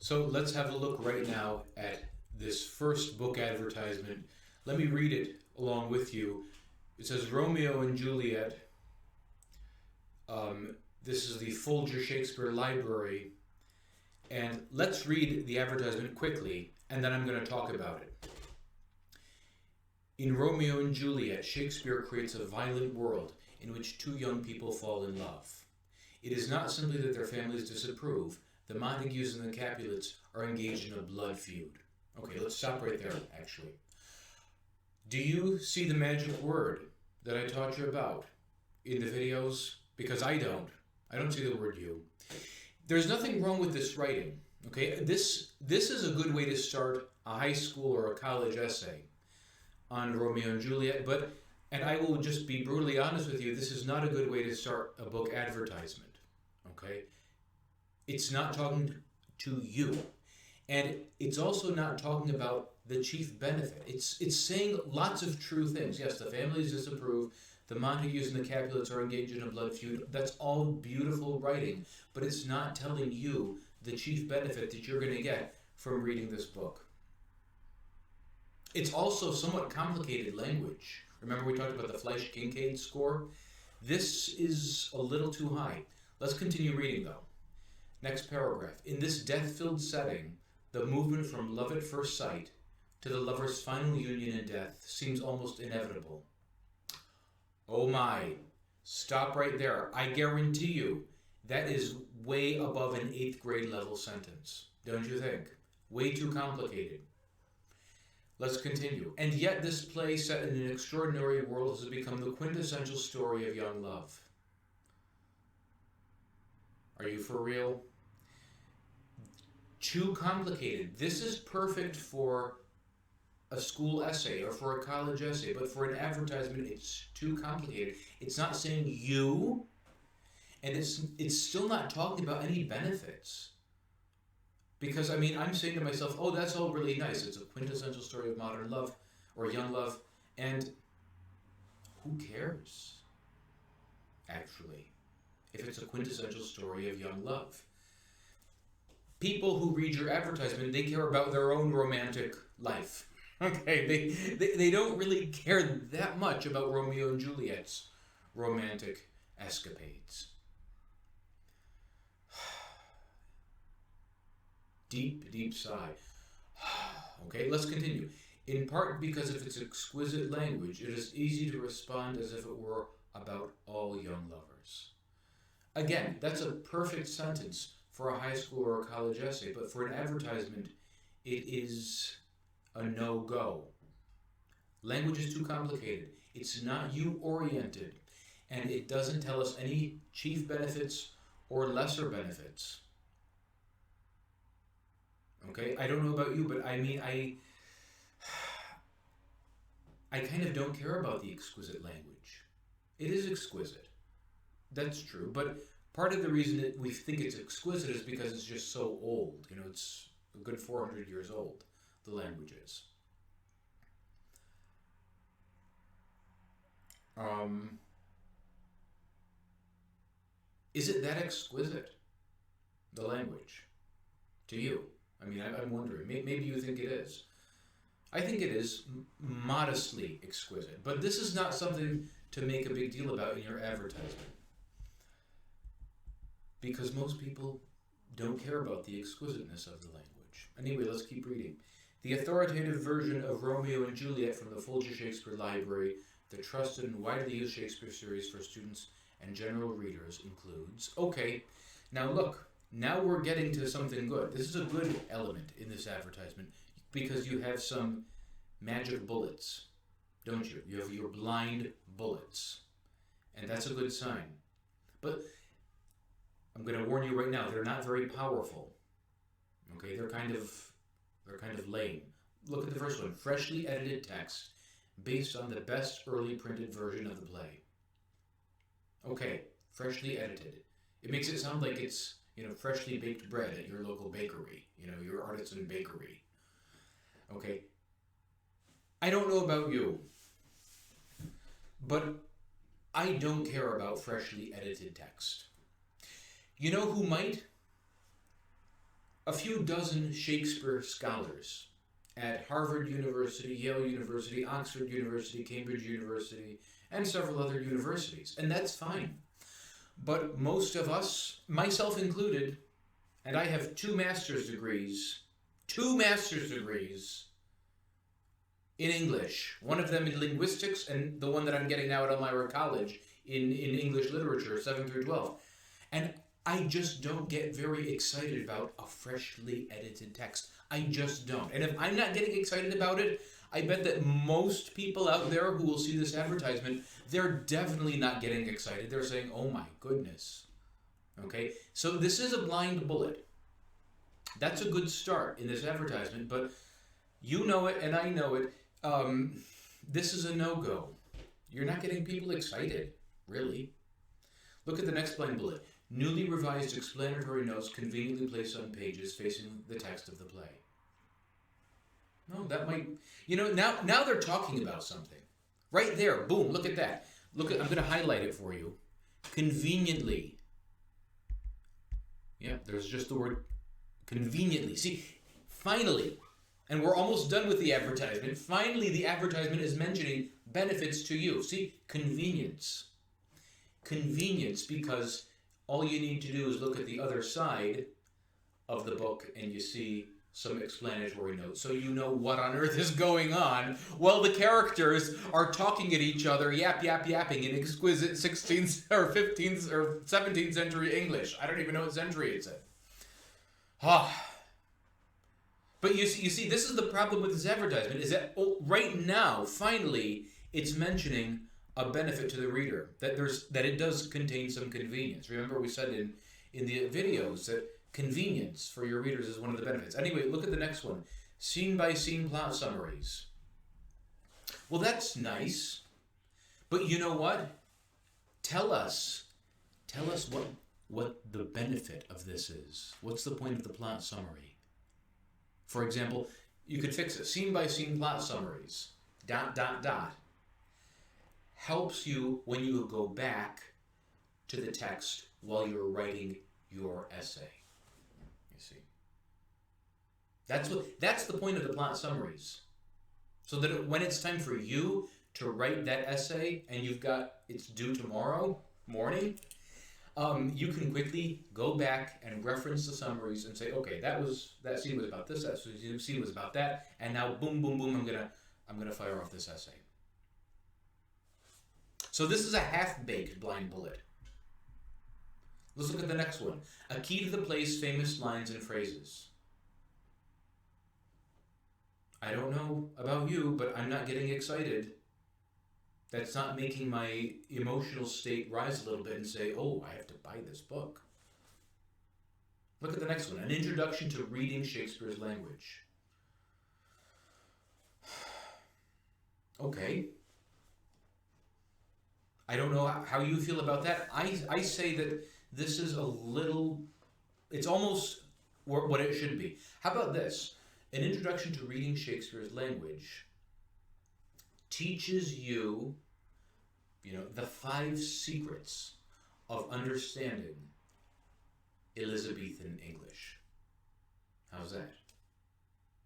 So let's have a look right now at this first book advertisement. Let me read it along with you. It says Romeo and Juliet. This is the Folger Shakespeare Library. And let's read the advertisement quickly, and then I'm going to talk about it. In Romeo and Juliet, Shakespeare creates a violent world in which two young people fall in love. It is not simply that their families disapprove. The Montagues and the Capulets are engaged in a blood feud. Okay, let's stop right there, actually. Do you see the magic word that I taught you about in the videos? Because I don't. I don't see the word you. There's nothing wrong with this writing, okay? This is a good way to start a high school or a college essay on Romeo and Juliet, and I will just be brutally honest with you, this is not a good way to start a book advertisement, okay? It's not talking to you. And it's also not talking about the chief benefit. It's saying lots of true things. Yes, the families disapprove. The Montagues and the Capulets are engaged in a blood feud. That's all beautiful writing, but it's not telling you the chief benefit that you're going to get from reading this book. It's also somewhat complicated language. Remember we talked about the Fleisch-Kincaid score? This is a little too high. Let's continue reading though. Next paragraph. In this death-filled setting, the movement from love at first sight to the lovers' final union in death seems almost inevitable. Oh my, stop right there. I guarantee you that is way above an 8th grade level sentence, don't you think? Way too complicated. Let's continue. And yet this play set in an extraordinary world has become the quintessential story of young love. Are you for real? Too complicated. This is perfect for a school essay or for a college essay, but for an advertisement, it's too complicated. It's not saying you, and it's still not talking about any benefits. Because, I mean, I'm saying to myself, oh, that's all really nice. It's a quintessential story of modern love or young love, and who cares, actually, if it's a quintessential story of young love? People who read your advertisement, they care about their own romantic life. Okay, they don't really care that much about Romeo and Juliet's romantic escapades. Deep, deep sigh. Okay, let's continue. In part because of its exquisite language, it is easy to respond as if it were about all young lovers. Again, that's a perfect sentence for a high school or a college essay, but for an advertisement, it is a no-go. Language is too complicated. It's not you-oriented, and it doesn't tell us any chief benefits or lesser benefits. Okay, I don't know about you, but I mean, I kind of don't care about the exquisite language. It is exquisite. That's true, but part of the reason that we think it's exquisite is because it's just so old. You know, it's a good 400 years old, the language is. Is it that exquisite, the language, to you? I mean, I'm wondering. Maybe you think it is. I think it is modestly exquisite, but this is not something to make a big deal about in your advertisement. Because most people don't care about the exquisiteness of the language. Anyway, let's keep reading. The authoritative version of Romeo and Juliet from the Folger Shakespeare Library, the trusted and widely used Shakespeare series for students and general readers, includes... Okay, now look, now we're getting to something good. This is a good element in this advertisement because you have some magic bullets, don't you? You have your blind bullets, and that's a good sign. But I'm going to warn you right now, they're not very powerful. Okay, they're kind of lame. Look at the first one. Freshly edited text based on the best early printed version of the play. Okay, freshly edited. It makes it sound like it's, freshly baked bread at your local bakery, your artisan bakery. Okay. I don't know about you, but I don't care about freshly edited text. You know who might? a few dozen Shakespeare scholars at Harvard University, Yale University, Oxford University, Cambridge University, and several other universities. And that's fine. But most of us, myself included, and I have two master's degrees in English. One of them in linguistics, and the one that I'm getting now at Elmira College in English literature, 7 through 12. And I just don't get very excited about a freshly edited text. I just don't. And if I'm not getting excited about it, I bet that most people out there who will see this advertisement, they're definitely not getting excited. They're saying, oh my goodness. Okay? So this is a blind bullet. That's a good start in this advertisement, but you know it and I know it. This is a no-go. You're not getting people excited, really. Look at the next blind bullet. Newly revised explanatory notes conveniently placed on pages facing the text of the play. No, that might... now they're talking about something. Right there, boom, look at that. I'm going to highlight it for you. Conveniently. Yeah, there's just the word conveniently. See, finally, and we're almost done with the advertisement, finally the advertisement is mentioning benefits to you. See, convenience. Convenience, because all you need to do is look at the other side of the book and you see some explanatory notes, so you know what on earth is going on while the characters are talking at each other, yapping in exquisite 16th or 15th or 17th century English. I don't even know what century it's in. But you see, this is the problem with this advertisement, is that right now, finally, it's mentioning a benefit to the reader, that it does contain some convenience. Remember we said in the videos that convenience for your readers is one of the benefits. Anyway, look at the next one. Scene-by-scene plot summaries. Well, that's nice. But you know what? Tell us what the benefit of this is. What's the point of the plot summary? For example, you could fix it. Scene-by-scene plot summaries. ... helps you when you go back to the text while you're writing your essay. You see. That's the point of the plot summaries. So that when it's time for you to write that essay and it's due tomorrow morning, you can quickly go back and reference the summaries and say, okay, that scene was about this, that scene was about that, and now boom, boom, boom, I'm gonna fire off this essay. So this is a half-baked blind bullet. Let's look at the next one. A key to the play's famous lines and phrases. I don't know about you, but I'm not getting excited. That's not making my emotional state rise a little bit and say, oh, I have to buy this book. Look at the next one. An introduction to reading Shakespeare's language. Okay. I don't know how you feel about that. I say that this is it's almost what it should be. How about this? An introduction to reading Shakespeare's language teaches you, the 5 secrets of understanding Elizabethan English. How's that?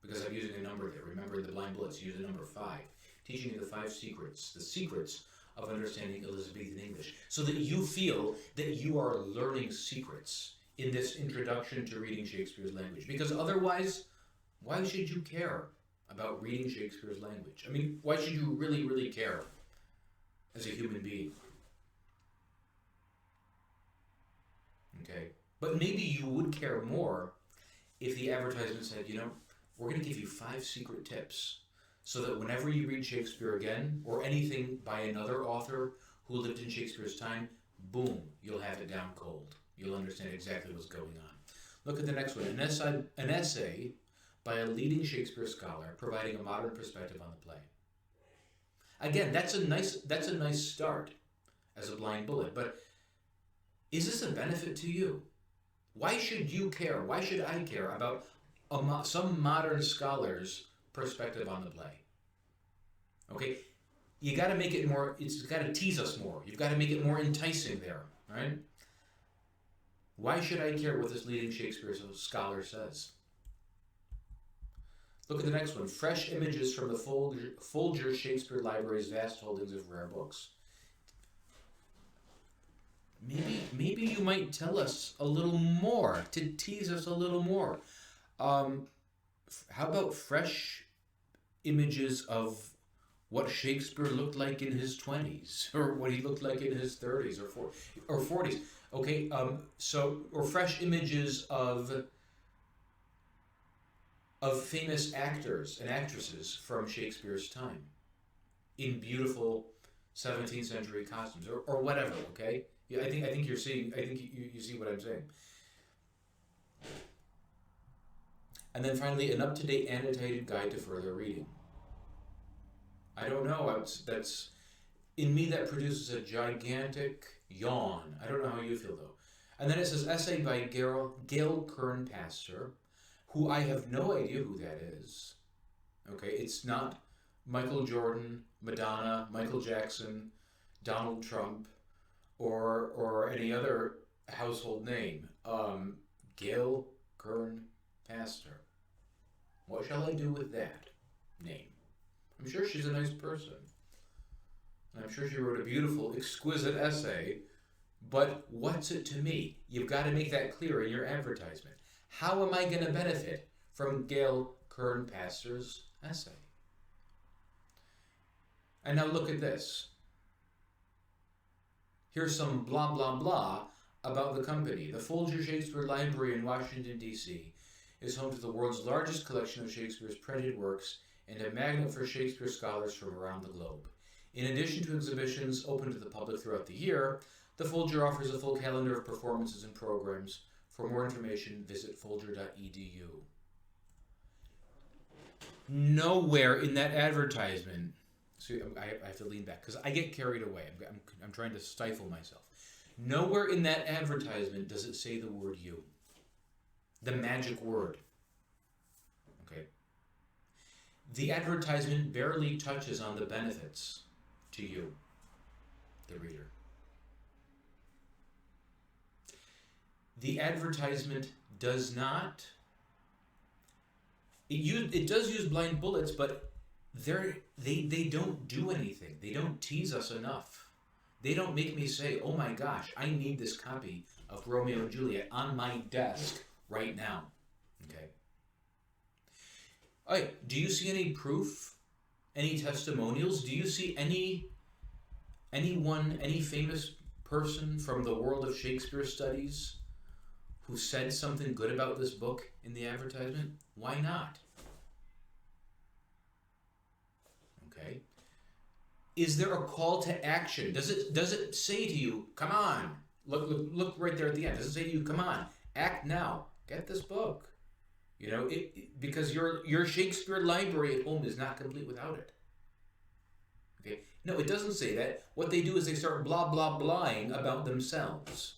Because I'm using a number there. Remember, in the blind bullets, use the number 5. Teaching you the 5 secrets. The secrets of understanding Elizabethan English, so that you feel that you are learning secrets in this introduction to reading Shakespeare's language. Because otherwise, why should you care about reading Shakespeare's language? I mean, why should you really, really care as a human being? Okay, but maybe you would care more if the advertisement said, we're going to give you 5 secret tips, so that whenever you read Shakespeare again, or anything by another author who lived in Shakespeare's time, boom, you'll have it down cold. You'll understand exactly what's going on. Look at the next one. An essay by a leading Shakespeare scholar providing a modern perspective on the play. Again, that's a nice start as a blind bullet, but is this a benefit to you? Why should you care? Why should I care about some modern scholar's perspective on the play? Okay, you got to make it more, it's got to tease us more. You've got to make it more enticing there, right? Why should I care what this leading Shakespeare scholar says? Look at the next one. Fresh images from the Folger Shakespeare Library's vast holdings of rare books. Maybe you might tell us a little more, to tease us a little more. How about fresh images of what Shakespeare looked like in his 20s, or what he looked like in his 30s or 40s? Okay, or fresh images of famous actors and actresses from Shakespeare's time in beautiful 17th century costumes, or whatever. Okay, yeah, I think you're seeing. I think you see what I'm saying. And then finally, an up-to-date annotated guide to further reading. I don't know. That's in me, that produces a gigantic yawn. I don't know how you feel though. And then it says essay by Gail Kern-Pastor, who I have no idea who that is. Okay, it's not Michael Jordan, Madonna, Michael Jackson, Donald Trump, or any other household name. Gail Kern-Pastor. What shall I do with that name? I'm sure she's a nice person. I'm sure she wrote a beautiful, exquisite essay, but what's it to me? You've got to make that clear in your advertisement. How am I going to benefit from Gail Kern-Pastor's essay? And now look at this. Here's some blah, blah, blah about the company. The Folger Shakespeare Library in Washington, D.C. is home to the world's largest collection of Shakespeare's printed works and a magnet for Shakespeare scholars from around the globe. In addition to exhibitions open to the public throughout the year, the Folger offers a full calendar of performances and programs. For more information, visit folger.edu. Nowhere in that advertisement, see, I have to lean back because I get carried away. I'm trying to stifle myself. Nowhere in that advertisement does it say the word you. The magic word. Okay. The advertisement barely touches on the benefits to you, the reader. The advertisement does not. It does use blind bullets, but they don't do anything. They don't tease us enough. They don't make me say, "Oh my gosh, I need this copy of Romeo and Juliet on my desk right now." Okay. All right. Do you see any proof? Any testimonials? Do you see any famous person from the world of Shakespeare studies who said something good about this book in the advertisement? Why not? Okay. Is there a call to action? Does it say to you, "Come on, look right there at the end"? Does it say to you, "Come on, act now, get this book"? You know, because your Shakespeare library at home is not complete without it. Okay. No, it doesn't say that. What they do is they start blah blah blahing about themselves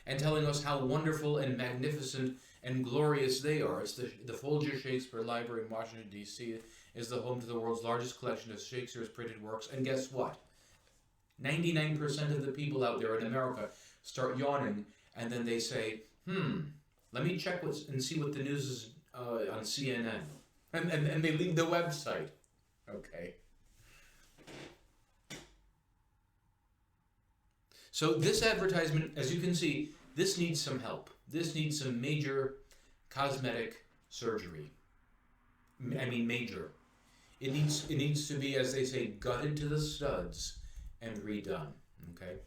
and telling us how wonderful and magnificent and glorious they are. It's the Folger Shakespeare Library in Washington, D.C. is the home to the world's largest collection of Shakespeare's printed works. And guess what? 99% of the people out there in America start yawning, and then they say, let me check and see what the news is on CNN. And they leave the website. Okay. So this advertisement, as you can see, this needs some help. This needs some major cosmetic surgery. I mean major. It needs to be, as they say, gutted to the studs and redone. Okay?